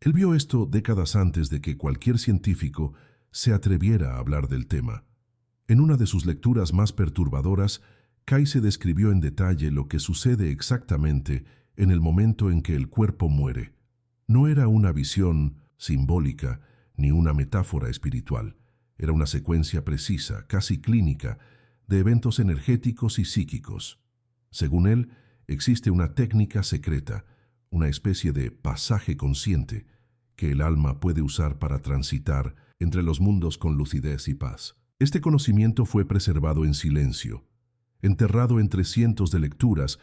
Él vio esto décadas antes de que cualquier científico se atreviera a hablar del tema. En una de sus lecturas más perturbadoras, Kayse describió en detalle lo que sucede exactamente en el momento en que el cuerpo muere. No era una visión simbólica ni una metáfora espiritual. Era una secuencia precisa, casi clínica, de eventos energéticos y psíquicos. Según él, existe una técnica secreta, una especie de pasaje consciente, que el alma puede usar para transitar entre los mundos con lucidez y paz. Este conocimiento fue preservado en silencio, enterrado entre cientos de lecturas,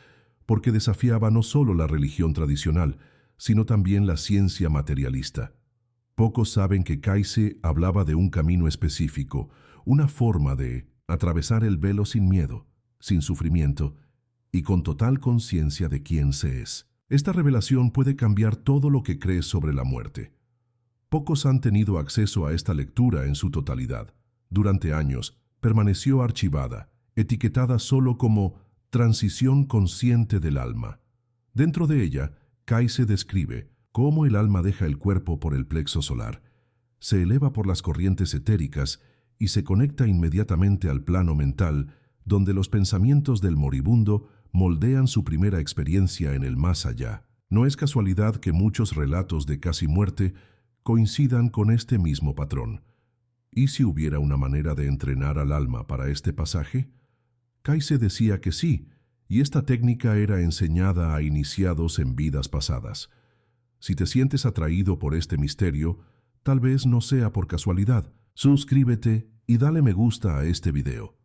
porque desafiaba no solo la religión tradicional, sino también la ciencia materialista. Pocos saben que Kayse hablaba de un camino específico, una forma de atravesar el velo sin miedo, sin sufrimiento y con total conciencia de quién se es. Esta revelación puede cambiar todo lo que crees sobre la muerte. Pocos han tenido acceso a esta lectura en su totalidad. Durante años, permaneció archivada, etiquetada solo como transición consciente del alma. Dentro de ella, Kayse describe cómo el alma deja el cuerpo por el plexo solar, se eleva por las corrientes etéricas y se conecta inmediatamente al plano mental, donde los pensamientos del moribundo moldean su primera experiencia en el más allá. No es casualidad que muchos relatos de casi muerte coincidan con este mismo patrón. ¿Y si hubiera una manera de entrenar al alma para este pasaje? Kayse decía que sí, y esta técnica era enseñada a iniciados en vidas pasadas. Si te sientes atraído por este misterio, tal vez no sea por casualidad. Suscríbete y dale me gusta a este video.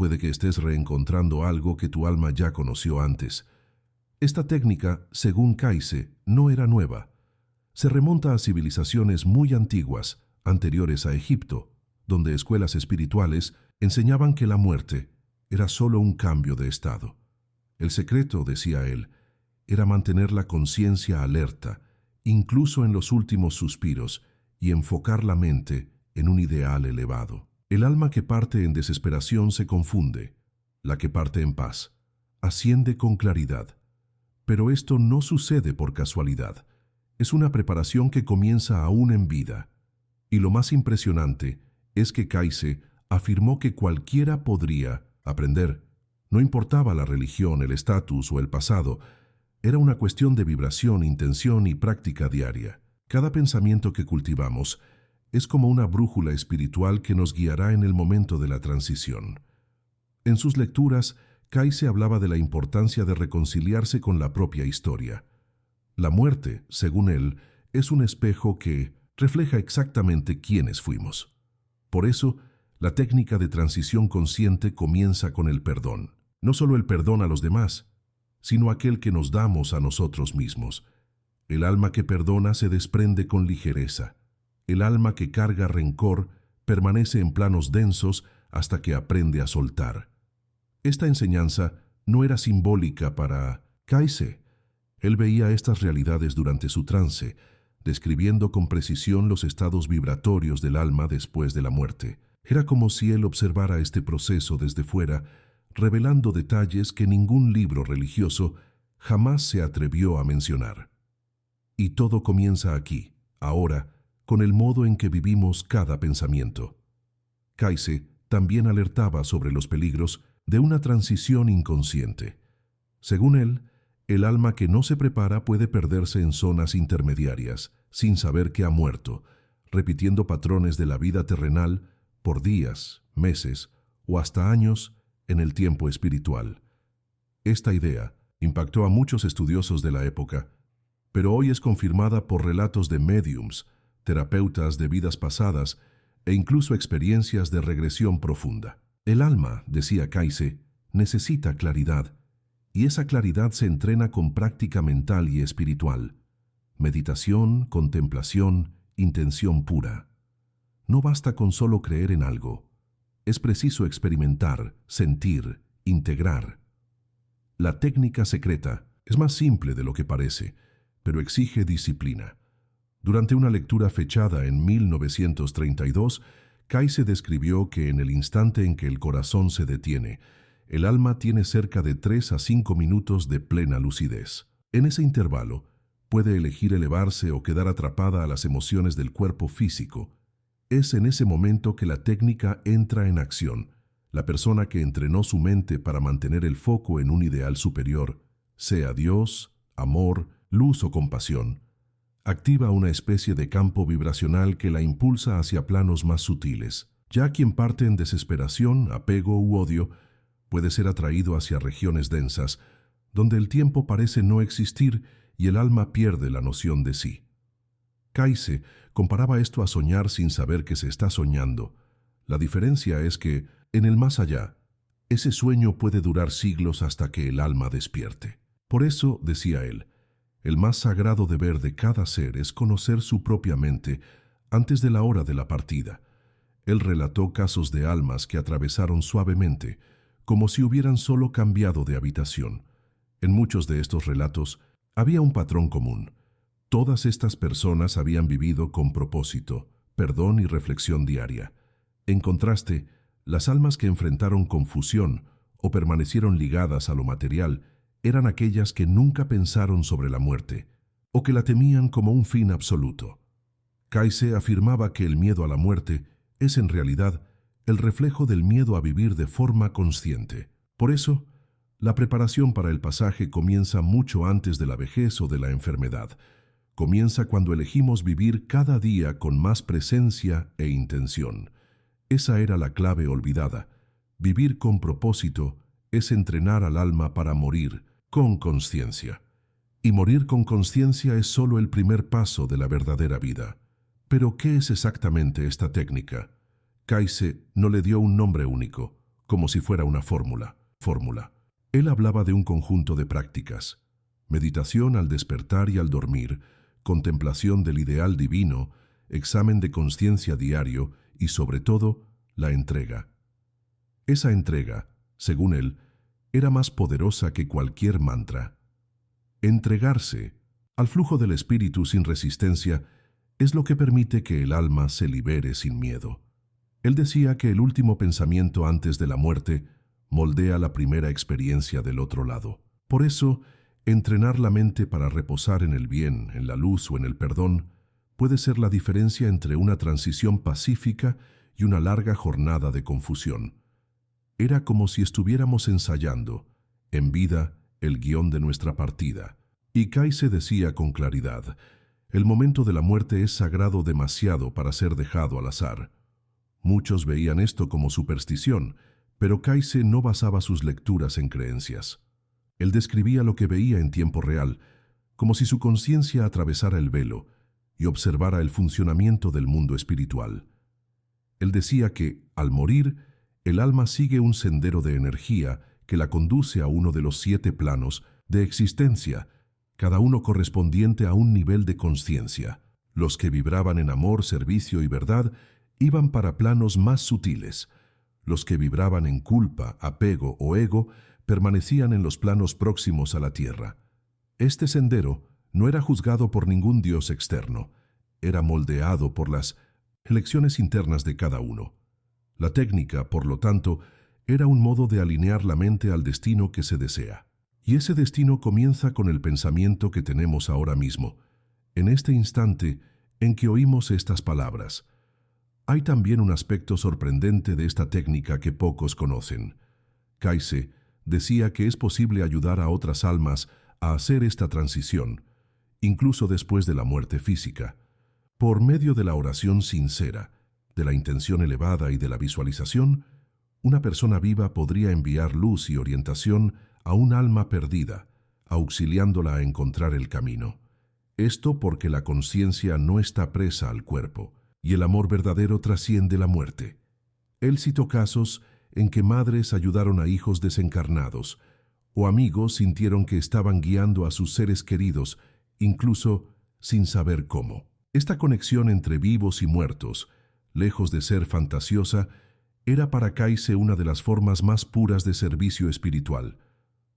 Puede que estés reencontrando algo que tu alma ya conoció antes. Esta técnica, según Kayse, no era nueva. Se remonta a civilizaciones muy antiguas, anteriores a Egipto, donde escuelas espirituales enseñaban que la muerte era solo un cambio de estado. El secreto, decía él, era mantener la conciencia alerta, incluso en los últimos suspiros, y enfocar la mente en un ideal elevado. El alma que parte en desesperación se confunde, la que parte en paz asciende con claridad. Pero esto no sucede por casualidad. Es una preparación que comienza aún en vida. Y lo más impresionante es que Kayse afirmó que cualquiera podría aprender. No importaba la religión, el estatus o el pasado. Era una cuestión de vibración, intención y práctica diaria. Cada pensamiento que cultivamos es como una brújula espiritual que nos guiará en el momento de la transición. En sus lecturas, Kayse hablaba de la importancia de reconciliarse con la propia historia. La muerte, según él, es un espejo que refleja exactamente quiénes fuimos. Por eso, la técnica de transición consciente comienza con el perdón. No solo el perdón a los demás, sino aquel que nos damos a nosotros mismos. El alma que perdona se desprende con ligereza. El alma que carga rencor permanece en planos densos hasta que aprende a soltar. Esta enseñanza no era simbólica para Kayse. Él veía estas realidades durante su trance, describiendo con precisión los estados vibratorios del alma después de la muerte. Era como si él observara este proceso desde fuera, revelando detalles que ningún libro religioso jamás se atrevió a mencionar. Y todo comienza aquí, ahora, con el modo en que vivimos cada pensamiento. Kayse también alertaba sobre los peligros de una transición inconsciente. Según él, el alma que no se prepara puede perderse en zonas intermediarias, sin saber que ha muerto, repitiendo patrones de la vida terrenal por días, meses o hasta años en el tiempo espiritual. Esta idea impactó a muchos estudiosos de la época, pero hoy es confirmada por relatos de médiums, terapeutas de vidas pasadas e incluso experiencias de regresión profunda. El alma, decía Kayse, necesita claridad, y esa claridad se entrena con práctica mental y espiritual. Meditación, contemplación, intención pura. No basta con solo creer en algo. Es preciso experimentar, sentir, integrar. La técnica secreta es más simple de lo que parece, pero exige disciplina. Durante una lectura fechada en 1932, Kayse describió que en el instante en que el corazón se detiene, el alma tiene cerca de 3 a 5 minutos de plena lucidez. En ese intervalo, Puede elegir elevarse o quedar atrapada a las emociones del cuerpo físico. Es en ese momento que la técnica entra en acción. La persona que entrenó su mente para mantener el foco en un ideal superior, sea Dios, amor, luz o compasión, activa una especie de campo vibracional que la impulsa hacia planos más sutiles. Ya quien parte en desesperación, apego u odio, puede ser atraído hacia regiones densas, donde el tiempo parece no existir y el alma pierde la noción de sí. Kayse comparaba esto a soñar sin saber que se está soñando. La diferencia es que, en el más allá, ese sueño puede durar siglos hasta que el alma despierte. Por eso, decía él, el más sagrado deber de cada ser es conocer su propia mente antes de la hora de la partida. Él relató casos de almas que atravesaron suavemente, como si hubieran solo cambiado de habitación. En muchos de estos relatos había un patrón común. Todas estas personas habían vivido con propósito, perdón y reflexión diaria. En contraste, las almas que enfrentaron confusión o permanecieron ligadas a lo material eran aquellas que nunca pensaron sobre la muerte o que la temían como un fin absoluto. Kayse afirmaba que el miedo a la muerte es en realidad el reflejo del miedo a vivir de forma consciente. Por eso, la preparación para el pasaje comienza mucho antes de la vejez o de la enfermedad. Comienza cuando elegimos vivir cada día con más presencia e intención. Esa era la clave olvidada. Vivir con propósito es entrenar al alma para morir con conciencia. Y morir con conciencia es solo el primer paso de la verdadera vida. Pero, ¿qué es exactamente esta técnica? Kayse no le dio un nombre único, como si fuera una fórmula. Él hablaba de un conjunto de prácticas: meditación al despertar y al dormir, contemplación del ideal divino, examen de conciencia diario y, sobre todo, la entrega. Esa entrega, según él, era más poderosa que cualquier mantra. Entregarse al flujo del espíritu sin resistencia es lo que permite que el alma se libere sin miedo. Él decía que el último pensamiento antes de la muerte moldea la primera experiencia del otro lado. Por eso, entrenar la mente para reposar en el bien, en la luz o en el perdón puede ser la diferencia entre una transición pacífica y una larga jornada de confusión. Era como si estuviéramos ensayando, en vida, el guión de nuestra partida. Y Kayse decía con claridad: el momento de la muerte es sagrado demasiado para ser dejado al azar. Muchos veían esto como superstición, pero Kayse no basaba sus lecturas en creencias. Él describía lo que veía en tiempo real, como si su conciencia atravesara el velo y observara el funcionamiento del mundo espiritual. Él decía que, al morir, el alma sigue un sendero de energía que la conduce a uno de los 7 planos de existencia, cada uno correspondiente a un nivel de conciencia. Los que vibraban en amor, servicio y verdad iban para planos más sutiles. Los que vibraban en culpa, apego o ego permanecían en los planos próximos a la tierra. Este sendero no era juzgado por ningún dios externo, era moldeado por las elecciones internas de cada uno. La técnica, por lo tanto, era un modo de alinear la mente al destino que se desea. Y ese destino comienza con el pensamiento que tenemos ahora mismo, en este instante en que oímos estas palabras. Hay también un aspecto sorprendente de esta técnica que pocos conocen. Kayse decía que es posible ayudar a otras almas a hacer esta transición, incluso después de la muerte física, por medio de la oración sincera, de la intención elevada y de la visualización. Una persona viva podría enviar luz y orientación a un alma perdida, auxiliándola a encontrar el camino. Esto porque la conciencia no está presa al cuerpo, y el amor verdadero trasciende la muerte. Él citó casos en que madres ayudaron a hijos desencarnados, o amigos sintieron que estaban guiando a sus seres queridos, incluso sin saber cómo. Esta conexión entre vivos y muertos, lejos de ser fantasiosa, era para Kayse una de las formas más puras de servicio espiritual.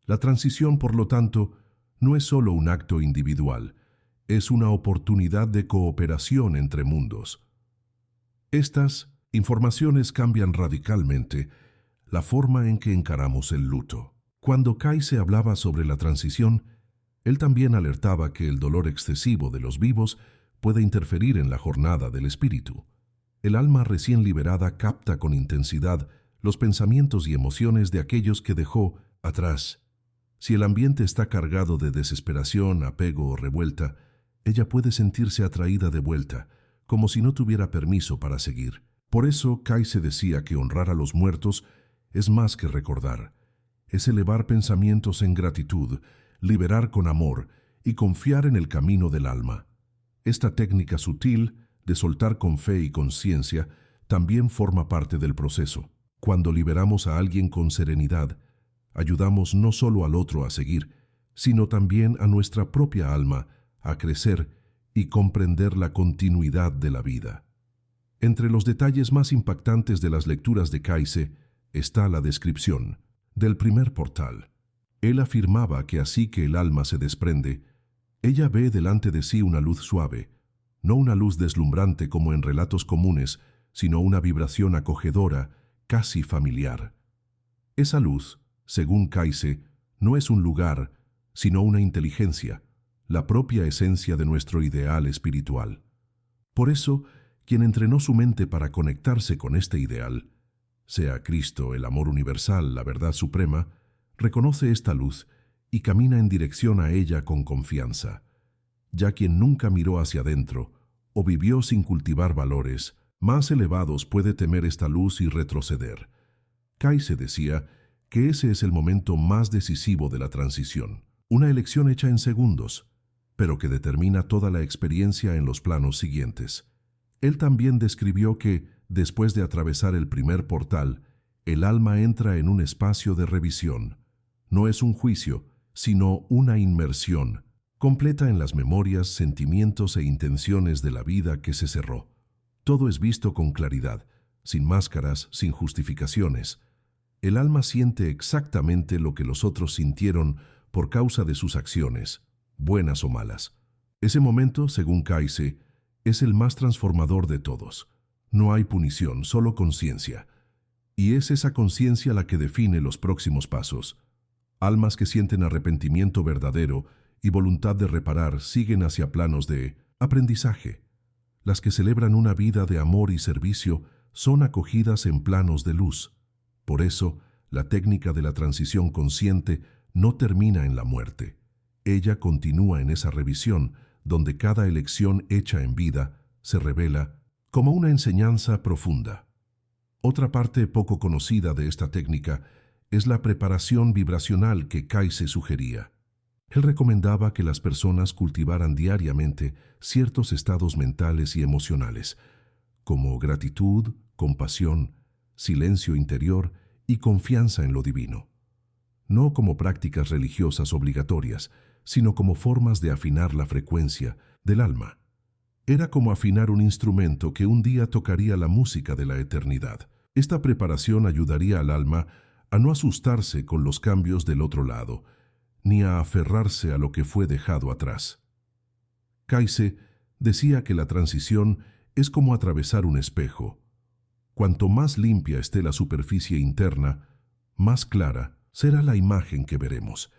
La transición, por lo tanto, no es solo un acto individual, es una oportunidad de cooperación entre mundos. Estas informaciones cambian radicalmente la forma en que encaramos el luto. Cuando Kayse hablaba sobre la transición, Él también alertaba que el dolor excesivo de los vivos puede interferir en la jornada del espíritu. El alma recién liberada capta con intensidad los pensamientos y emociones de aquellos que dejó atrás. Si el ambiente está cargado de desesperación, apego o revuelta, ella puede sentirse atraída de vuelta, como si no tuviera permiso para seguir. Por eso, Kayse decía que honrar a los muertos es más que recordar. Es elevar pensamientos en gratitud, liberar con amor y confiar en el camino del alma. Esta técnica sutil de soltar con fe y conciencia también forma parte del proceso. Cuando liberamos a alguien con serenidad, ayudamos no solo al otro a seguir, sino también a nuestra propia alma a crecer y comprender la continuidad de la vida. Entre los detalles más impactantes de las lecturas de Kayse está la descripción del primer portal. Él afirmaba que así que el alma se desprende, ella ve delante de sí una luz suave, no una luz deslumbrante como en relatos comunes, sino una vibración acogedora, casi familiar. Esa luz, según Kayse, no es un lugar, sino una inteligencia, la propia esencia de nuestro ideal espiritual. Por eso, quien entrenó su mente para conectarse con este ideal, sea Cristo, el amor universal, la verdad suprema, reconoce esta luz y camina en dirección a ella con confianza. Ya quien nunca miró hacia adentro o vivió sin cultivar valores más elevados puede temer esta luz y retroceder. Kayse decía que ese es el momento más decisivo de la transición, una elección hecha en segundos, pero que determina toda la experiencia en los planos siguientes. Él también describió que, después de atravesar el primer portal, el alma entra en un espacio de revisión. No es un juicio, sino una inmersión, completa en las memorias, sentimientos e intenciones de la vida que se cerró. Todo es visto con claridad, sin máscaras, sin justificaciones. El alma siente exactamente lo que los otros sintieron por causa de sus acciones, buenas o malas. Ese momento, según Kayse, es el más transformador de todos. No hay punición, solo conciencia. Y es esa conciencia la que define los próximos pasos. Almas que sienten arrepentimiento verdadero y voluntad de reparar siguen hacia planos de aprendizaje. Las que celebran una vida de amor y servicio son acogidas en planos de luz. Por eso, la técnica de la transición consciente no termina en la muerte. Ella continúa en esa revisión, donde cada elección hecha en vida se revela como una enseñanza profunda. Otra parte poco conocida de esta técnica es la preparación vibracional que Kayse sugería. Él recomendaba que las personas cultivaran diariamente ciertos estados mentales y emocionales, como gratitud, compasión, silencio interior y confianza en lo divino. No como prácticas religiosas obligatorias, sino como formas de afinar la frecuencia del alma. Era como afinar un instrumento que un día tocaría la música de la eternidad. Esta preparación ayudaría al alma a no asustarse con los cambios del otro lado, ni a aferrarse a lo que fue dejado atrás. Kayse decía que la transición es como atravesar un espejo. Cuanto más limpia esté la superficie interna, más clara será la imagen que veremos.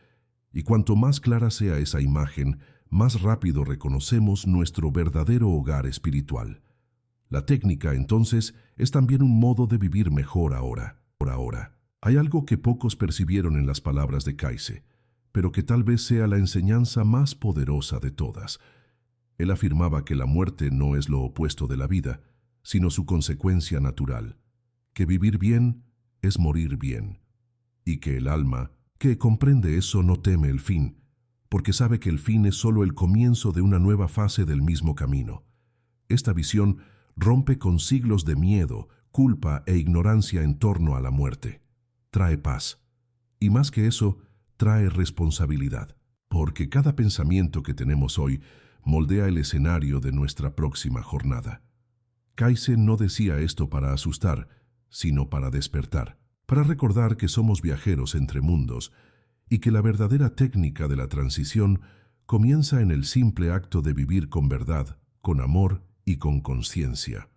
Y cuanto más clara sea esa imagen, más rápido reconocemos nuestro verdadero hogar espiritual. La técnica, entonces, es también un modo de vivir mejor ahora. Por ahora, hay algo que pocos percibieron en las palabras de Kayse, pero que tal vez sea la enseñanza más poderosa de todas. Él afirmaba que la muerte no es lo opuesto de la vida, sino su consecuencia natural, que vivir bien es morir bien, y que el alma, que comprende eso, no teme el fin, porque sabe que el fin es solo el comienzo de una nueva fase del mismo camino. Esta visión rompe con siglos de miedo, culpa e ignorancia en torno a la muerte. Trae paz, y más que eso, trae responsabilidad, porque cada pensamiento que tenemos hoy moldea el escenario de nuestra próxima jornada. Kayse no decía esto para asustar, sino para despertar, para recordar que somos viajeros entre mundos y que la verdadera técnica de la transición comienza en el simple acto de vivir con verdad, con amor y con conciencia.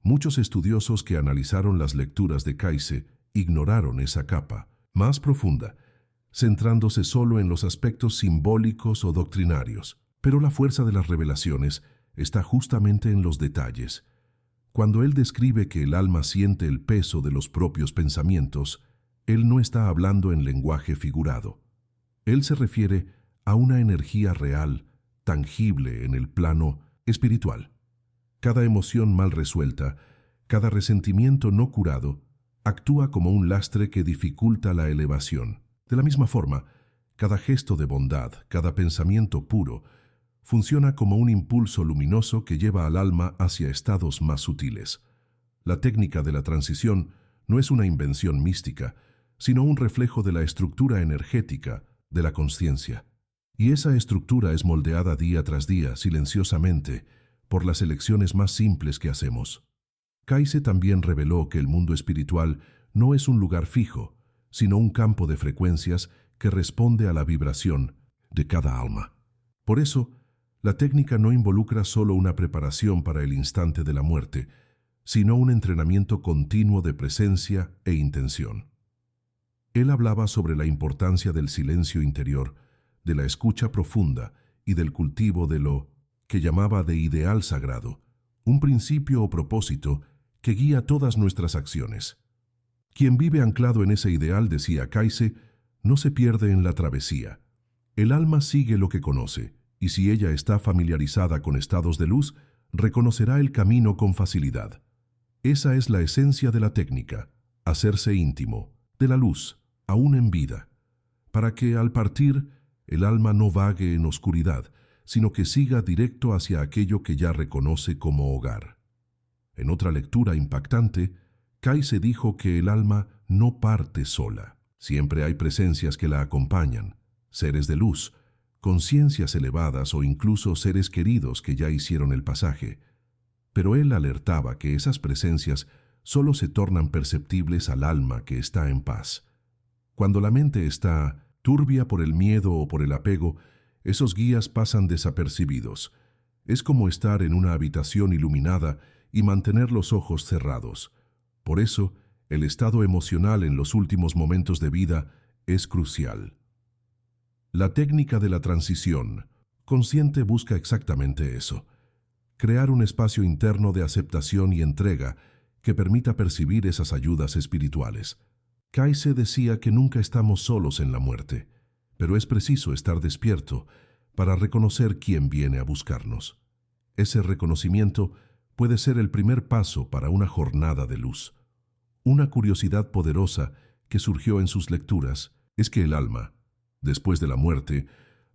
Muchos estudiosos que analizaron las lecturas de Kayse ignoraron esa capa más profunda. centrándose solo en los aspectos simbólicos o doctrinarios. Pero la fuerza de las revelaciones está justamente en los detalles. Cuando él describe que el alma siente el peso de los propios pensamientos, él no está hablando en lenguaje figurado. Él se refiere a una energía real, tangible en el plano espiritual. Cada emoción mal resuelta, cada resentimiento no curado, actúa como un lastre que dificulta la elevación. De la misma forma, cada gesto de bondad, cada pensamiento puro, funciona como un impulso luminoso que lleva al alma hacia estados más sutiles. La técnica de la transición no es una invención mística, sino un reflejo de la estructura energética de la consciencia. Y esa estructura es moldeada día tras día, silenciosamente, por las elecciones más simples que hacemos. Kayse también reveló que el mundo espiritual no es un lugar fijo, sino un campo de frecuencias que responde a la vibración de cada alma. Por eso, la técnica no involucra solo una preparación para el instante de la muerte, sino un entrenamiento continuo de presencia e intención. Él hablaba sobre la importancia del silencio interior, de la escucha profunda y del cultivo de lo que llamaba de ideal sagrado, un principio o propósito que guía todas nuestras acciones. Quien vive anclado en ese ideal, decía Kayse, no se pierde en la travesía. El alma sigue lo que conoce, y si ella está familiarizada con estados de luz, reconocerá el camino con facilidad. Esa es la esencia de la técnica, hacerse íntimo, de la luz, aún en vida, para que al partir el alma no vague en oscuridad, sino que siga directo hacia aquello que ya reconoce como hogar. En otra lectura impactante, Kayse dijo que el alma no parte sola. Siempre hay presencias que la acompañan, seres de luz, conciencias elevadas o incluso seres queridos que ya hicieron el pasaje. Pero él alertaba que esas presencias solo se tornan perceptibles al alma que está en paz. Cuando la mente está turbia por el miedo o por el apego, esos guías pasan desapercibidos. Es como estar en una habitación iluminada y mantener los ojos cerrados. Por eso, el estado emocional en los últimos momentos de vida es crucial. La técnica de la transición consciente busca exactamente eso: crear un espacio interno de aceptación y entrega que permita percibir esas ayudas espirituales. Kayse decía que nunca estamos solos en la muerte, pero es preciso estar despierto para reconocer quién viene a buscarnos. Ese reconocimiento puede ser el primer paso para una jornada de luz. Una curiosidad poderosa que surgió en sus lecturas es que el alma, después de la muerte,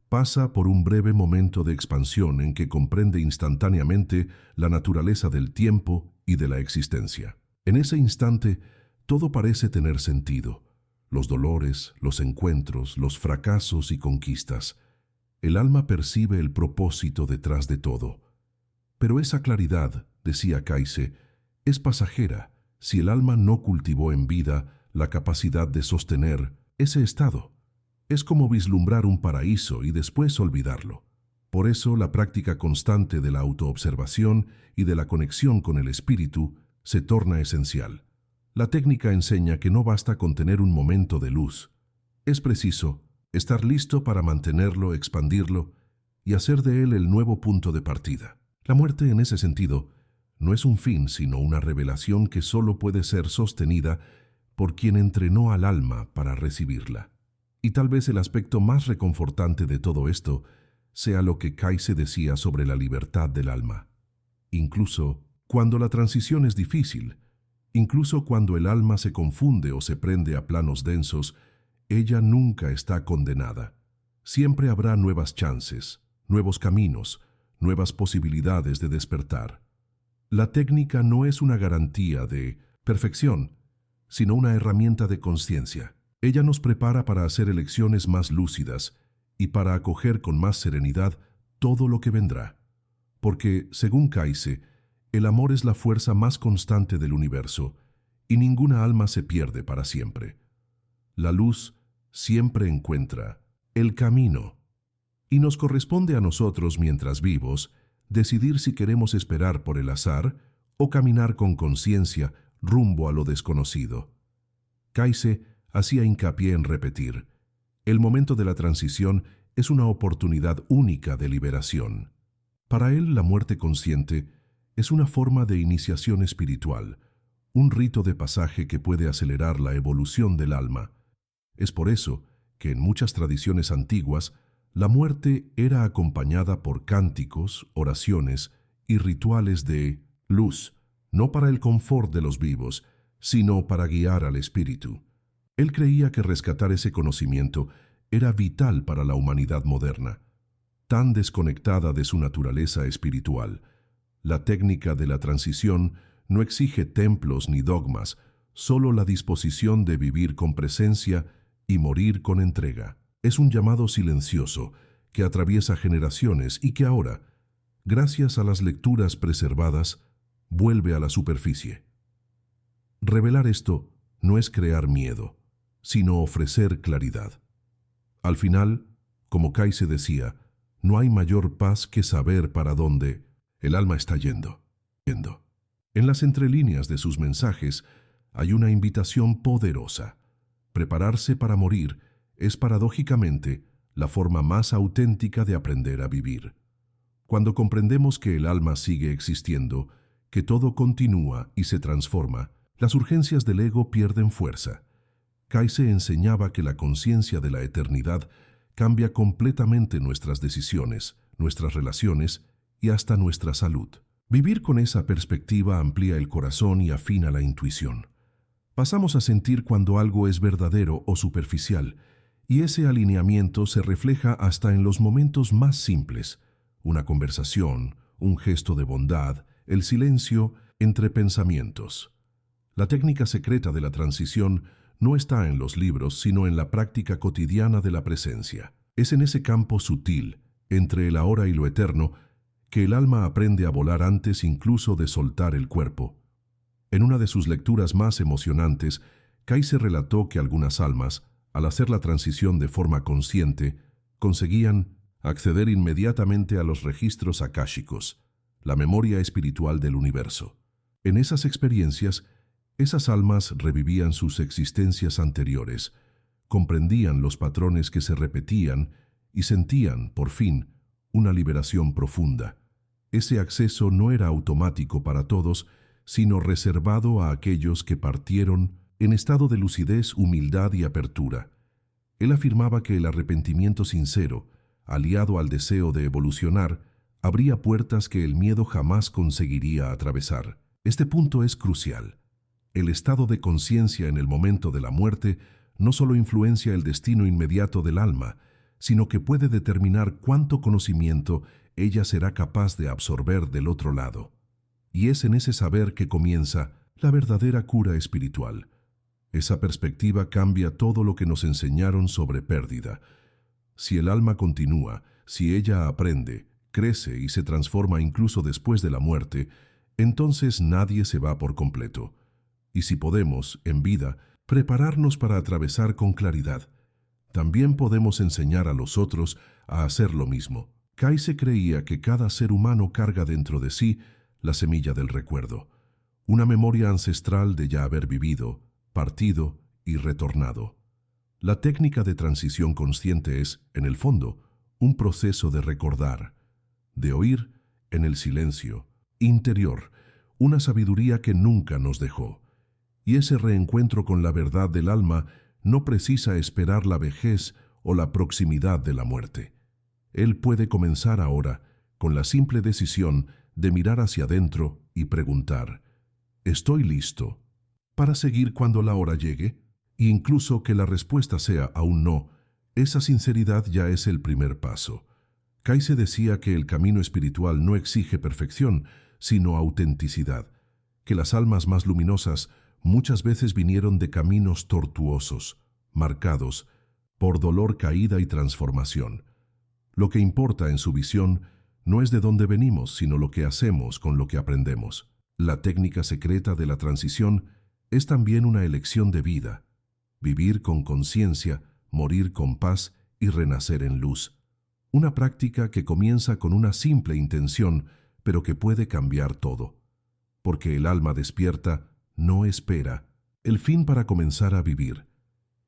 pasa por un breve momento de expansión en que comprende instantáneamente la naturaleza del tiempo y de la existencia. En ese instante, todo parece tener sentido: los dolores, los encuentros, los fracasos y conquistas. El alma percibe el propósito detrás de todo. Pero esa claridad, decía Kayse, es pasajera si el alma no cultivó en vida la capacidad de sostener ese estado. Es como vislumbrar un paraíso y después olvidarlo. Por eso la práctica constante de la autoobservación y de la conexión con el espíritu se torna esencial. La técnica enseña que no basta con tener un momento de luz. Es preciso estar listo para mantenerlo, expandirlo y hacer de él el nuevo punto de partida. La muerte, en ese sentido, no es un fin, sino una revelación que solo puede ser sostenida por quien entrenó al alma para recibirla. Y tal vez el aspecto más reconfortante de todo esto sea lo que Kayse decía sobre la libertad del alma. Incluso cuando la transición es difícil, incluso cuando el alma se confunde o se prende a planos densos, ella nunca está condenada. Siempre habrá nuevas chances, nuevos caminos, nuevas posibilidades de despertar. La técnica no es una garantía de perfección, sino una herramienta de conciencia. Ella nos prepara para hacer elecciones más lúcidas y para acoger con más serenidad todo lo que vendrá. Porque, según Kayse, el amor es la fuerza más constante del universo y ninguna alma se pierde para siempre. La luz siempre encuentra el camino y nos corresponde a nosotros, mientras vivos, decidir si queremos esperar por el azar o caminar con conciencia rumbo a lo desconocido. Kayse hacía hincapié en repetir: El momento de la transición es una oportunidad única de liberación. Para él, la muerte consciente es una forma de iniciación espiritual, un rito de pasaje que puede acelerar la evolución del alma. Es por eso que en muchas tradiciones antiguas, la muerte era acompañada por cánticos, oraciones y rituales de luz, no para el confort de los vivos, sino para guiar al espíritu. Él creía que rescatar ese conocimiento era vital para la humanidad moderna, tan desconectada de su naturaleza espiritual. La técnica de la transición no exige templos ni dogmas, solo la disposición de vivir con presencia y morir con entrega. Es un llamado silencioso que atraviesa generaciones y que ahora, gracias a las lecturas preservadas, vuelve a la superficie. Revelar esto no es crear miedo, sino ofrecer claridad. Al final, como Kayse decía, no hay mayor paz que saber para dónde el alma está yendo. En las entrelíneas de sus mensajes hay una invitación poderosa. Prepararse para morir es paradójicamente la forma más auténtica de aprender a vivir. Cuando comprendemos que el alma sigue existiendo, que todo continúa y se transforma, las urgencias del ego pierden fuerza. Kayse enseñaba que la conciencia de la eternidad cambia completamente nuestras decisiones, nuestras relaciones y hasta nuestra salud. Vivir con esa perspectiva amplía el corazón y afina la intuición. Pasamos a sentir cuando algo es verdadero o superficial, y ese alineamiento se refleja hasta en los momentos más simples: una conversación, un gesto de bondad, el silencio entre pensamientos. La técnica secreta de la transición no está en los libros, sino en la práctica cotidiana de la presencia. Es en ese campo sutil, entre el ahora y lo eterno, que el alma aprende a volar antes incluso de soltar el cuerpo. En una de sus lecturas más emocionantes, Kayse relató que algunas almas, al hacer la transición de forma consciente, conseguían acceder inmediatamente a los registros akáshicos, la memoria espiritual del universo. En esas experiencias, esas almas revivían sus existencias anteriores, comprendían los patrones que se repetían y sentían, por fin, una liberación profunda. Ese acceso no era automático para todos, sino reservado a aquellos que partieron en estado de lucidez, humildad y apertura. Él afirmaba que el arrepentimiento sincero, aliado al deseo de evolucionar, abría puertas que el miedo jamás conseguiría atravesar. Este punto es crucial. El estado de conciencia en el momento de la muerte no solo influencia el destino inmediato del alma, sino que puede determinar cuánto conocimiento ella será capaz de absorber del otro lado. Y es en ese saber que comienza la verdadera cura espiritual. Esa perspectiva cambia todo lo que nos enseñaron sobre pérdida. Si el alma continúa, si ella aprende, crece y se transforma incluso después de la muerte, entonces nadie se va por completo. Y si podemos, en vida, prepararnos para atravesar con claridad, también podemos enseñar a los otros a hacer lo mismo. Kayse creía que cada ser humano carga dentro de sí la semilla del recuerdo, una memoria ancestral de ya haber vivido, partido y retornado. La técnica de transición consciente es, en el fondo, un proceso de recordar, de oír en el silencio interior, una sabiduría que nunca nos dejó. Y ese reencuentro con la verdad del alma no precisa esperar la vejez o la proximidad de la muerte. Él puede comenzar ahora con la simple decisión de mirar hacia adentro y preguntar: ¿estoy listo para seguir cuando la hora llegue? Y incluso que la respuesta sea aún no, esa sinceridad ya es el primer paso. Kayse decía que el camino espiritual no exige perfección, sino autenticidad, que las almas más luminosas muchas veces vinieron de caminos tortuosos, marcados por dolor, caída y transformación. Lo que importa en su visión no es de dónde venimos, sino lo que hacemos con lo que aprendemos. La técnica secreta de la transición es también una elección de vida: vivir con conciencia, morir con paz y renacer en luz. Una práctica que comienza con una simple intención, pero que puede cambiar todo. Porque el alma despierta no espera el fin para comenzar a vivir.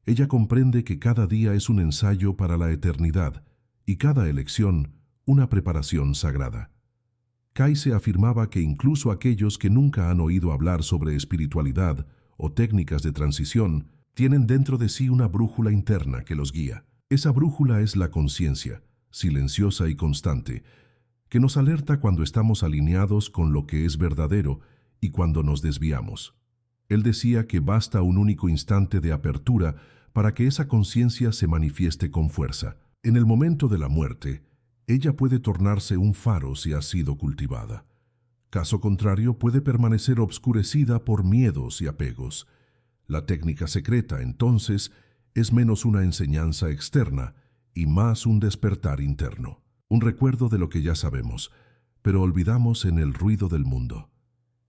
Ella comprende que cada día es un ensayo para la eternidad y cada elección una preparación sagrada. Kayse afirmaba que incluso aquellos que nunca han oído hablar sobre espiritualidad o técnicas de transición tienen dentro de sí una brújula interna que los guía. Esa brújula es la conciencia, silenciosa y constante, que nos alerta cuando estamos alineados con lo que es verdadero y cuando nos desviamos. Él decía que basta un único instante de apertura para que esa conciencia se manifieste con fuerza. En el momento de la muerte, ella puede tornarse un faro si ha sido cultivada. Caso contrario, puede permanecer obscurecida por miedos y apegos. La técnica secreta, entonces, es menos una enseñanza externa y más un despertar interno, un recuerdo de lo que ya sabemos, pero olvidamos en el ruido del mundo.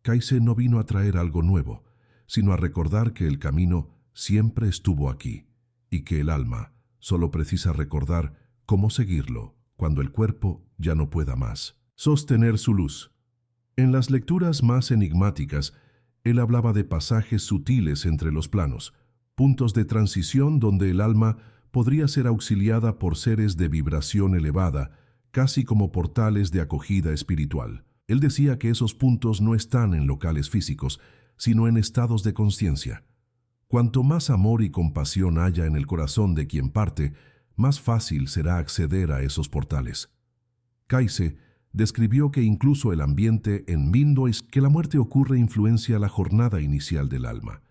Kayse no vino a traer algo nuevo, sino a recordar que el camino siempre estuvo aquí y que el alma solo precisa recordar cómo seguirlo cuando el cuerpo ya no pueda más. Sostener su luz. En las lecturas más enigmáticas, él hablaba de pasajes sutiles entre los planos, puntos de transición donde el alma podría ser auxiliada por seres de vibración elevada, casi como portales de acogida espiritual. Él decía que esos puntos no están en locales físicos, sino en estados de conciencia. Cuanto más amor y compasión haya en el corazón de quien parte, más fácil será acceder a esos portales. Kayse describió que incluso el ambiente en Mindois que la muerte ocurre influencia la jornada inicial del alma.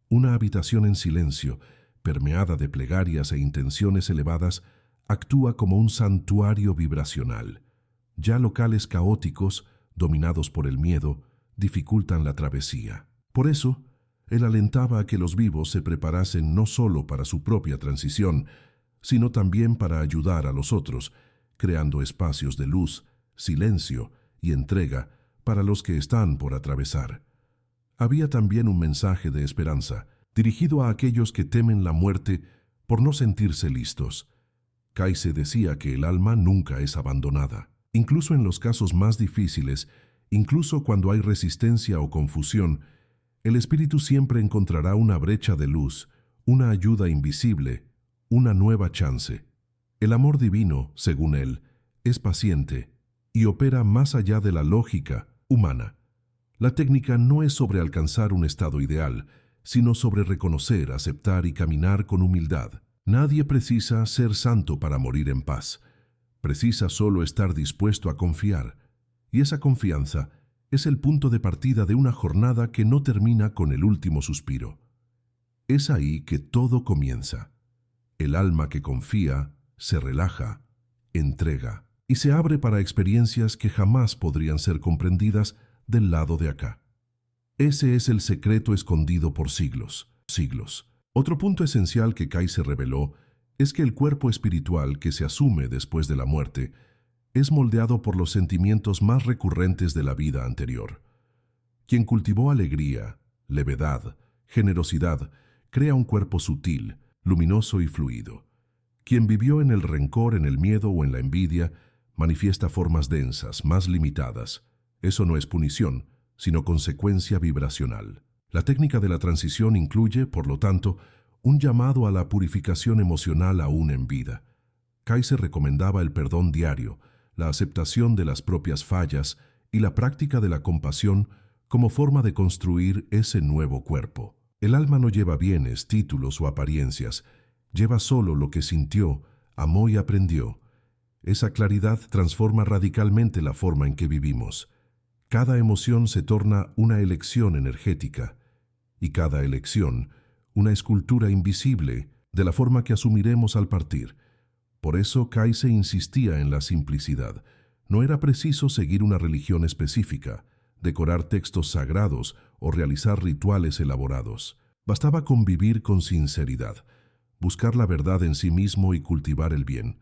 Una habitación en silencio, permeada de plegarias e intenciones elevadas, actúa como un santuario vibracional. Ya locales caóticos, dominados por el miedo, dificultan la travesía. Por eso, él alentaba a que los vivos se preparasen no solo para su propia transición, sino también para ayudar a los otros, creando espacios de luz, silencio y entrega para los que están por atravesar. Había también un mensaje de esperanza, dirigido a aquellos que temen la muerte por no sentirse listos. Kayse decía que el alma nunca es abandonada. Incluso en los casos más difíciles, incluso cuando hay resistencia o confusión, el espíritu siempre encontrará una brecha de luz, una ayuda invisible, una nueva chance. El amor divino, según él, es paciente y opera más allá de la lógica humana. La técnica no es sobre alcanzar un estado ideal, sino sobre reconocer, aceptar y caminar con humildad. Nadie precisa ser santo para morir en paz. Precisa solo estar dispuesto a confiar. Y esa confianza es el punto de partida de una jornada que no termina con el último suspiro. Es ahí que todo comienza. El alma que confía se relaja, entrega y se abre para experiencias que jamás podrían ser comprendidas del lado de acá. Ese es el secreto escondido por siglos. Otro punto esencial que Kayse reveló es que el cuerpo espiritual que se asume después de la muerte es moldeado por los sentimientos más recurrentes de la vida anterior. Quien cultivó alegría, levedad, generosidad, crea un cuerpo sutil, luminoso y fluido. Quien vivió en el rencor, en el miedo o en la envidia, manifiesta formas densas, más limitadas. Eso no es punición, sino consecuencia vibracional. La técnica de la transición incluye, por lo tanto, un llamado a la purificación emocional aún en vida. Kayse recomendaba el perdón diario, la aceptación de las propias fallas y la práctica de la compasión como forma de construir ese nuevo cuerpo. El alma no lleva bienes, títulos o apariencias, lleva solo lo que sintió, amó y aprendió. Esa claridad transforma radicalmente la forma en que vivimos. Cada emoción se torna una elección energética, y cada elección una escultura invisible de la forma que asumiremos al partir. Por eso Kayse insistía en la simplicidad. No era preciso seguir una religión específica, decorar textos sagrados o realizar rituales elaborados. Bastaba convivir con sinceridad, buscar la verdad en sí mismo y cultivar el bien.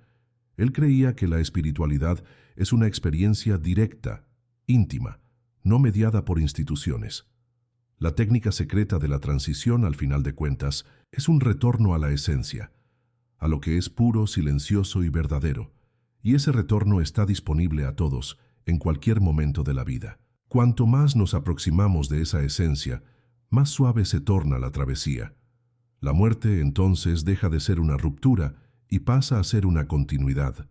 Él creía que la espiritualidad es una experiencia directa, íntima, no mediada por instituciones. La técnica secreta de la transición, al final de cuentas, es un retorno a la esencia, a lo que es puro, silencioso y verdadero, y ese retorno está disponible a todos, en cualquier momento de la vida. Cuanto más nos aproximamos de esa esencia, más suave se torna la travesía. La muerte, entonces, deja de ser una ruptura y pasa a ser una continuidad,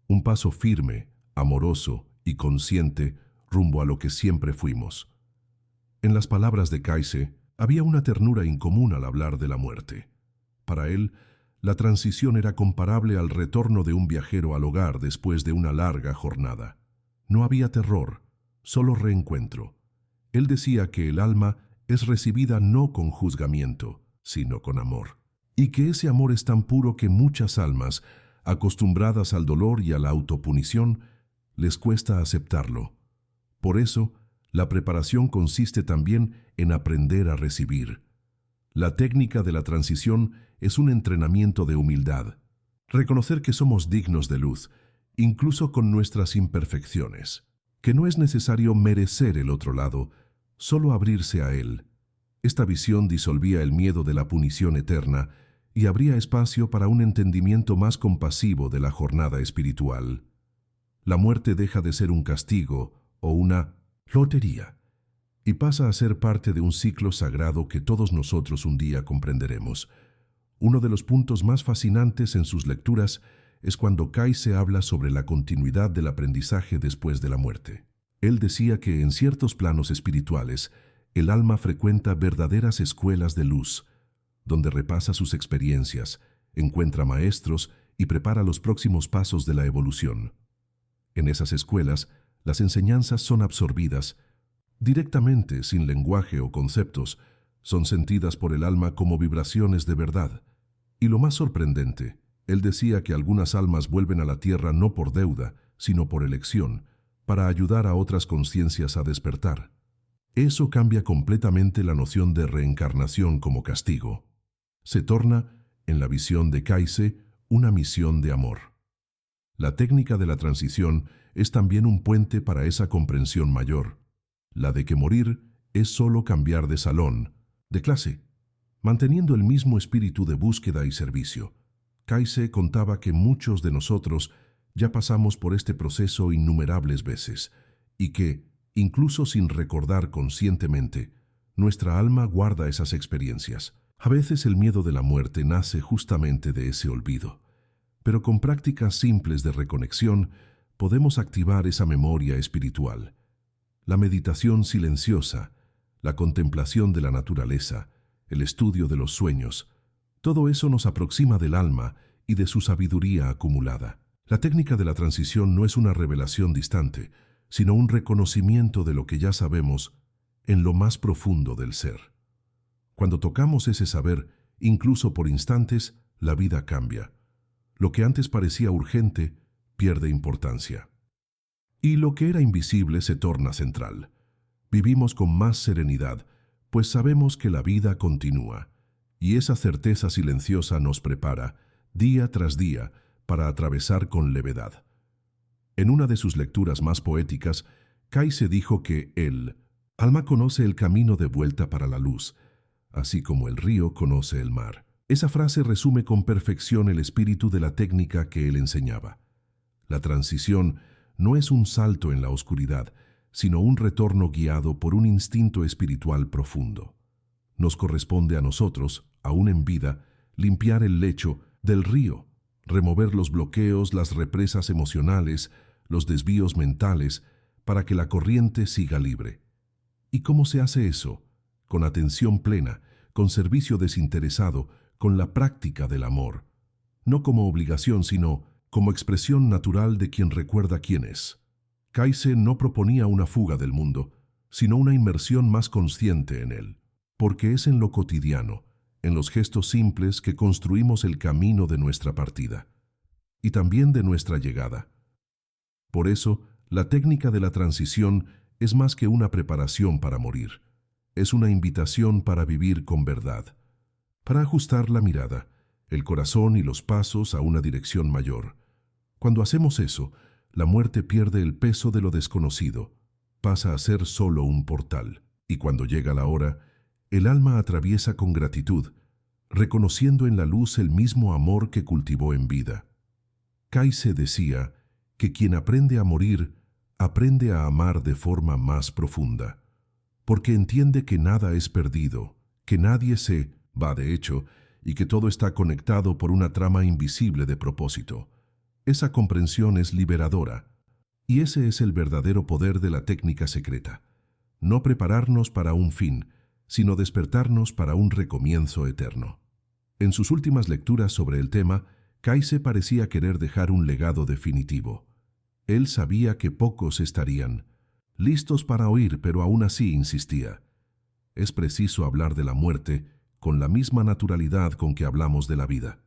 un paso firme, amoroso y consciente rumbo a lo que siempre fuimos. En las palabras de Kayse había una ternura incomún al hablar de la muerte. Para él, la transición era comparable al retorno de un viajero al hogar después de una larga jornada. No había terror, solo reencuentro. Él decía que el alma es recibida no con juzgamiento, sino con amor, y que ese amor es tan puro que muchas almas, acostumbradas al dolor y a la autopunición, les cuesta aceptarlo. Por eso, la preparación consiste también en aprender a recibir. La técnica de la transición es un entrenamiento de humildad. Reconocer que somos dignos de luz, incluso con nuestras imperfecciones. Que no es necesario merecer el otro lado, solo abrirse a él. Esta visión disolvía el miedo de la punición eterna y abría espacio para un entendimiento más compasivo de la jornada espiritual. La muerte deja de ser un castigo o una lotería y pasa a ser parte de un ciclo sagrado que todos nosotros un día comprenderemos. Uno de los puntos más fascinantes en sus lecturas es cuando Kayse habla sobre la continuidad del aprendizaje después de la muerte. Él decía que en ciertos planos espirituales, el alma frecuenta verdaderas escuelas de luz, donde repasa sus experiencias, encuentra maestros y prepara los próximos pasos de la evolución. En esas escuelas, las enseñanzas son absorbidas directamente, sin lenguaje o conceptos, son sentidas por el alma como vibraciones de verdad. Y lo más sorprendente, él decía que algunas almas vuelven a la tierra no por deuda, sino por elección, para ayudar a otras conciencias a despertar. Eso cambia completamente la noción de reencarnación como castigo. Se torna, en la visión de Kayse, una misión de amor. La técnica de la transición es también un puente para esa comprensión mayor, la de que morir es solo cambiar de salón, de clase, manteniendo el mismo espíritu de búsqueda y servicio. Kayse contaba que muchos de nosotros ya pasamos por este proceso innumerables veces y que, incluso sin recordar conscientemente, nuestra alma guarda esas experiencias. A veces el miedo de la muerte nace justamente de ese olvido, pero con prácticas simples de reconexión podemos activar esa memoria espiritual. La meditación silenciosa, la contemplación de la naturaleza, el estudio de los sueños, todo eso nos aproxima del alma y de su sabiduría acumulada. La técnica de la transición no es una revelación distante, sino un reconocimiento de lo que ya sabemos en lo más profundo del ser. Cuando tocamos ese saber, incluso por instantes, la vida cambia. Lo que antes parecía urgente pierde importancia. Y lo que era invisible se torna central. Vivimos con más serenidad, pues sabemos que la vida continúa, y esa certeza silenciosa nos prepara, día tras día, para atravesar con levedad. En una de sus lecturas más poéticas, Kayse dijo que el alma conoce el camino de vuelta para la luz, así como el río conoce el mar. Esa frase resume con perfección el espíritu de la técnica que él enseñaba. La transición no es un salto en la oscuridad, sino un retorno guiado por un instinto espiritual profundo. Nos corresponde a nosotros, aún en vida, limpiar el lecho del río, remover los bloqueos, las represas emocionales, los desvíos mentales, para que la corriente siga libre. ¿Y cómo se hace eso? Con atención plena, con servicio desinteresado, con la práctica del amor. No como obligación, sino como expresión natural de quien recuerda quién es. Kayse no proponía una fuga del mundo, sino una inmersión más consciente en él, porque es en lo cotidiano, en los gestos simples que construimos el camino de nuestra partida, y también de nuestra llegada. Por eso, la técnica de la transición es más que una preparación para morir, es una invitación para vivir con verdad, para ajustar la mirada, el corazón y los pasos a una dirección mayor. Cuando hacemos eso, la muerte pierde el peso de lo desconocido, pasa a ser solo un portal, y cuando llega la hora, el alma atraviesa con gratitud, reconociendo en la luz el mismo amor que cultivó en vida. Kayse decía que quien aprende a morir, aprende a amar de forma más profunda, porque entiende que nada es perdido, que nadie se va de hecho, y que todo está conectado por una trama invisible de propósito. Esa comprensión es liberadora, y ese es el verdadero poder de la técnica secreta. No prepararnos para un fin, sino despertarnos para un recomienzo eterno. En sus últimas lecturas sobre el tema, Kayse parecía querer dejar un legado definitivo. Él sabía que pocos estarían listos para oír, pero aún así insistía. Es preciso hablar de la muerte con la misma naturalidad con que hablamos de la vida.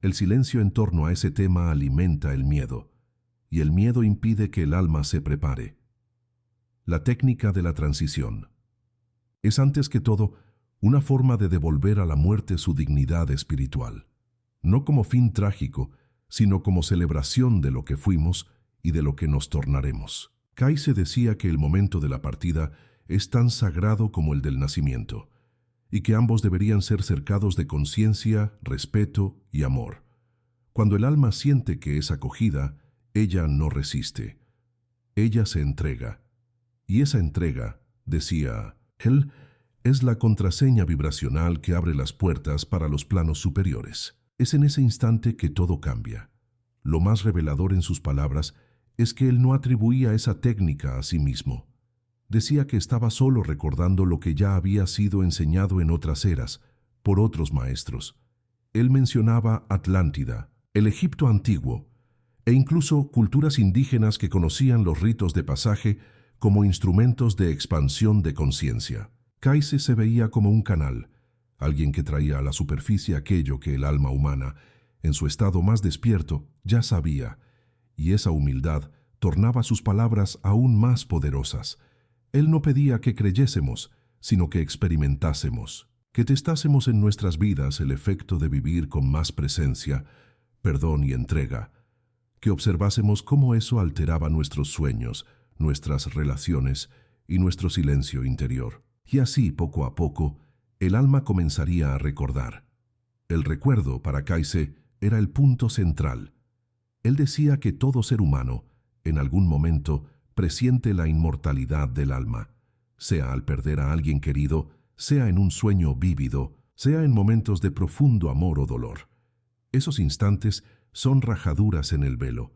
El silencio en torno a ese tema alimenta el miedo, y el miedo impide que el alma se prepare. La técnica de la transición es antes que todo una forma de devolver a la muerte su dignidad espiritual, no como fin trágico, sino como celebración de lo que fuimos y de lo que nos tornaremos. Kayse decía que el momento de la partida es tan sagrado como el del nacimiento, y que ambos deberían ser cercados de conciencia, respeto y amor. Cuando el alma siente que es acogida, ella no resiste. Ella se entrega. Y esa entrega, decía él, es la contraseña vibracional que abre las puertas para los planos superiores. Es en ese instante que todo cambia. Lo más revelador en sus palabras es que él no atribuía esa técnica a sí mismo. Decía que estaba solo recordando lo que ya había sido enseñado en otras eras, por otros maestros. Él mencionaba Atlántida, el Egipto antiguo, e incluso culturas indígenas que conocían los ritos de pasaje como instrumentos de expansión de conciencia. Kayse se veía como un canal, alguien que traía a la superficie aquello que el alma humana, en su estado más despierto, ya sabía, y esa humildad tornaba sus palabras aún más poderosas. Él no pedía que creyésemos, sino que experimentásemos, que testásemos en nuestras vidas el efecto de vivir con más presencia, perdón y entrega, que observásemos cómo eso alteraba nuestros sueños, nuestras relaciones y nuestro silencio interior. Y así, poco a poco, el alma comenzaría a recordar. El recuerdo, para Kayse, era el punto central. Él decía que todo ser humano, en algún momento, presiente la inmortalidad del alma, sea al perder a alguien querido, sea en un sueño vívido, sea en momentos de profundo amor o dolor. Esos instantes son rajaduras en el velo,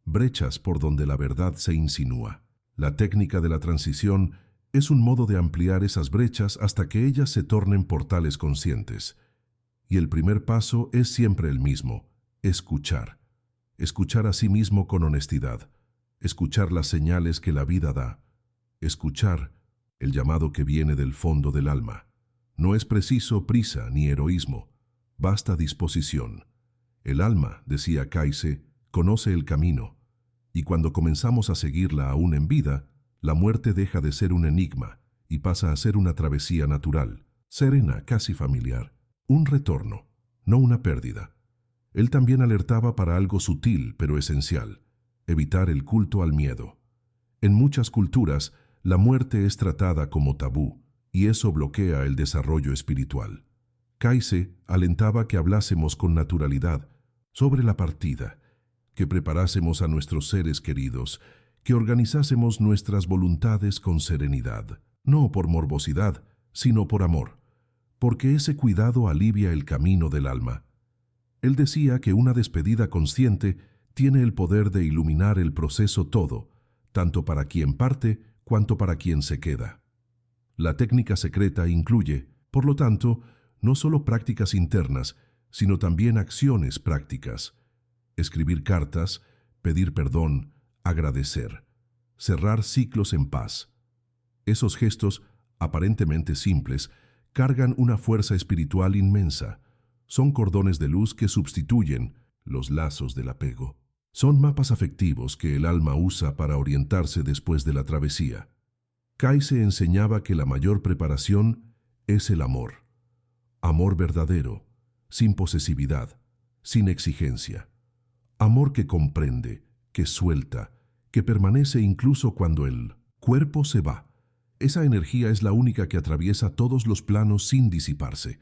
brechas por donde la verdad se insinúa. La técnica de la transición es un modo de ampliar esas brechas hasta que ellas se tornen portales conscientes. Y el primer paso es siempre el mismo: escuchar. Escuchar a sí mismo con honestidad. Escuchar las señales que la vida da. Escuchar el llamado que viene del fondo del alma. No es preciso prisa ni heroísmo. Basta disposición. El alma, decía Kayse, conoce el camino. Y cuando comenzamos a seguirla aún en vida, la muerte deja de ser un enigma y pasa a ser una travesía natural, serena, casi familiar. Un retorno, no una pérdida. Él también alertaba para algo sutil pero esencial: evitar el culto al miedo. En muchas culturas, la muerte es tratada como tabú, y eso bloquea el desarrollo espiritual. Kayse alentaba que hablásemos con naturalidad sobre la partida, que preparásemos a nuestros seres queridos, que organizásemos nuestras voluntades con serenidad, no por morbosidad, sino por amor, porque ese cuidado alivia el camino del alma. Él decía que una despedida consciente tiene el poder de iluminar el proceso todo, tanto para quien parte cuanto para quien se queda. La técnica secreta incluye, por lo tanto, no solo prácticas internas, sino también acciones prácticas: escribir cartas, pedir perdón, agradecer, cerrar ciclos en paz. Esos gestos, aparentemente simples, cargan una fuerza espiritual inmensa. Son cordones de luz que sustituyen los lazos del apego. Son mapas afectivos que el alma usa para orientarse después de la travesía. Kayse enseñaba que la mayor preparación es el amor. Amor verdadero, sin posesividad, sin exigencia. Amor que comprende, que suelta, que permanece incluso cuando el cuerpo se va. Esa energía es la única que atraviesa todos los planos sin disiparse.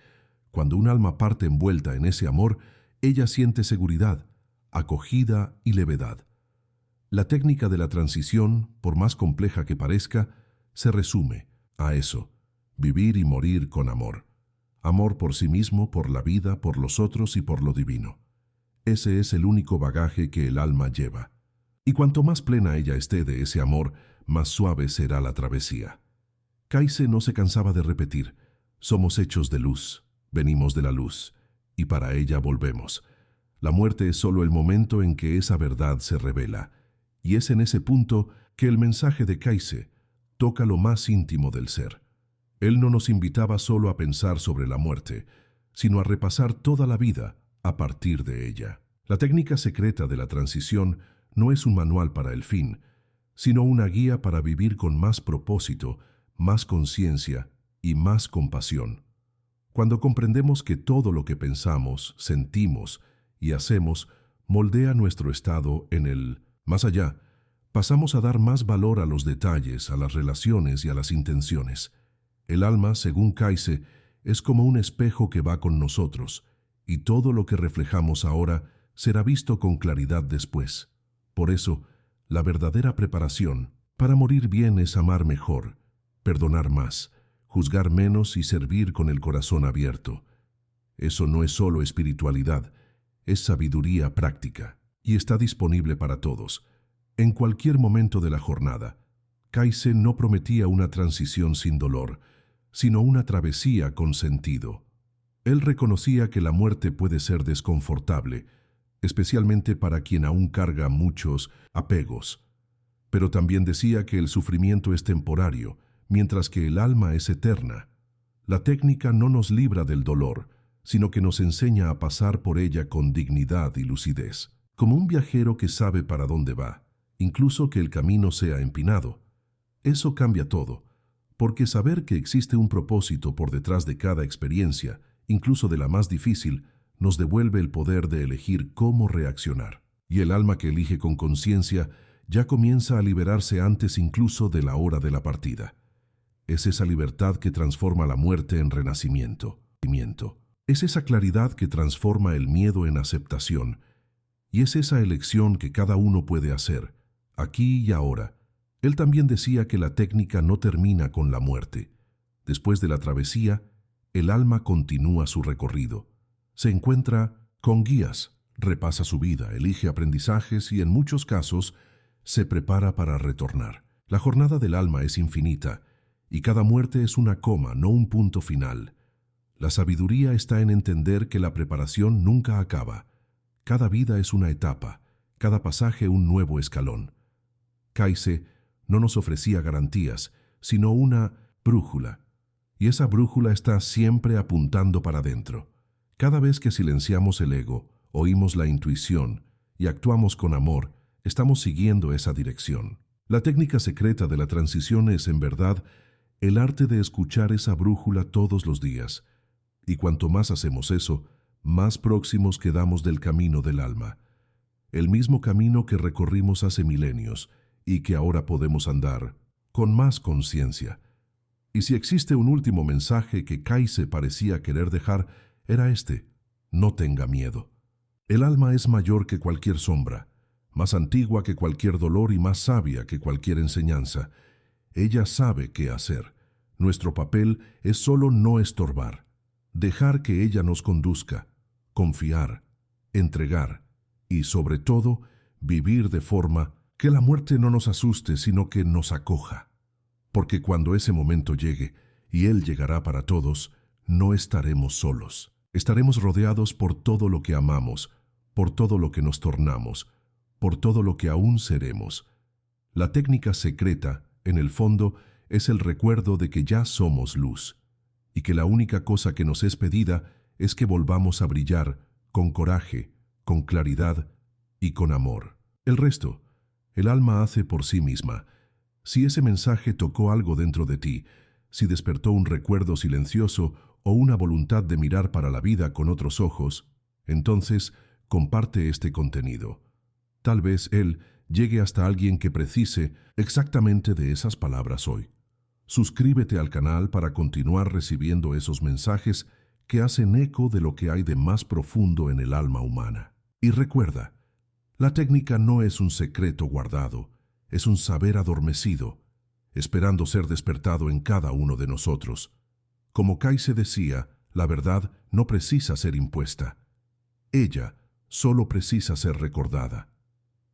Cuando un alma parte envuelta en ese amor, ella siente seguridad, acogida y levedad. La técnica de la transición, por más compleja que parezca, se resume a eso: vivir y morir con amor. amor por sí mismo, por la vida, por los otros y por lo divino. Ese es el único bagaje que el alma lleva. Y cuanto más plena ella esté de ese amor, más suave será la travesía. Kaise no se cansaba de repetir: somos hechos de luz, venimos de la luz, y para ella volvemos. La muerte es solo el momento en que esa verdad se revela, y es en ese punto que el mensaje de Kaise toca lo más íntimo del ser. Él no nos invitaba solo a pensar sobre la muerte, sino a repasar toda la vida a partir de ella. La técnica secreta de la transición no es un manual para el fin, sino una guía para vivir con más propósito, más conciencia y más compasión. Cuando comprendemos que todo lo que pensamos, sentimos y hacemos moldea nuestro estado en el más allá, pasamos a dar más valor a los detalles, a las relaciones y a las intenciones. El alma, según Kaise, es como un espejo que va con nosotros, y todo lo que reflejamos ahora será visto con claridad después. Por eso, la verdadera preparación para morir bien es amar mejor, perdonar más, juzgar menos y servir con el corazón abierto. Eso no es solo espiritualidad, es sabiduría práctica, y está disponible para todos, en cualquier momento de la jornada. Kaise no prometía una transición sin dolor, sino una travesía con sentido. Él reconocía que la muerte puede ser desconfortable, especialmente para quien aún carga muchos apegos. Pero también decía que el sufrimiento es temporario, mientras que el alma es eterna. La técnica no nos libra del dolor, sino que nos enseña a pasar por ella con dignidad y lucidez, como un viajero que sabe para dónde va, incluso que el camino sea empinado. Eso cambia todo, porque saber que existe un propósito por detrás de cada experiencia, incluso de la más difícil, nos devuelve el poder de elegir cómo reaccionar. Y el alma que elige con conciencia ya comienza a liberarse antes incluso de la hora de la partida. Es esa libertad que transforma la muerte en renacimiento. Es esa claridad que transforma el miedo en aceptación. Y es esa elección que cada uno puede hacer, aquí y ahora. Él también decía que la técnica no termina con la muerte. Después de la travesía, el alma continúa su recorrido. Se encuentra con guías, repasa su vida, elige aprendizajes y en muchos casos se prepara para retornar. La jornada del alma es infinita y cada muerte es una coma, no un punto final. La sabiduría está en entender que la preparación nunca acaba. Cada vida es una etapa, cada pasaje un nuevo escalón. Kaise no nos ofrecía garantías, sino una brújula. Y esa brújula está siempre apuntando para adentro. Cada vez que silenciamos el ego, oímos la intuición y actuamos con amor, estamos siguiendo esa dirección. La técnica secreta de la transición es, en verdad, el arte de escuchar esa brújula todos los días. Y cuanto más hacemos eso, más próximos quedamos del camino del alma. El mismo camino que recorrimos hace milenios y que ahora podemos andar con más conciencia. Y si existe un último mensaje que Kaise parecía querer dejar, era este: no tenga miedo. El alma es mayor que cualquier sombra, más antigua que cualquier dolor y más sabia que cualquier enseñanza. Ella sabe qué hacer. Nuestro papel es solo no estorbar, dejar que ella nos conduzca, confiar, entregar y, sobre todo, vivir de forma que la muerte no nos asuste, sino que nos acoja. Porque cuando ese momento llegue, y él llegará para todos, no estaremos solos. Estaremos rodeados por todo lo que amamos, por todo lo que nos tornamos, por todo lo que aún seremos. La técnica secreta, en el fondo, es el recuerdo de que ya somos luz, y que la única cosa que nos es pedida es que volvamos a brillar con coraje, con claridad y con amor. El resto, el alma hace por sí misma. Si ese mensaje tocó algo dentro de ti, si despertó un recuerdo silencioso o una voluntad de mirar para la vida con otros ojos, entonces comparte este contenido. Tal vez él llegue hasta alguien que precise exactamente de esas palabras hoy. Suscríbete al canal para continuar recibiendo esos mensajes que hacen eco de lo que hay de más profundo en el alma humana. Y recuerda, la técnica no es un secreto guardado, es un saber adormecido, esperando ser despertado en cada uno de nosotros. Como Kaise decía, La verdad no precisa ser impuesta. Ella solo precisa ser recordada.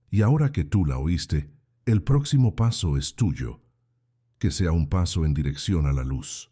Y ahora que tú la oíste, el próximo paso es tuyo. Que sea un paso en dirección a la luz.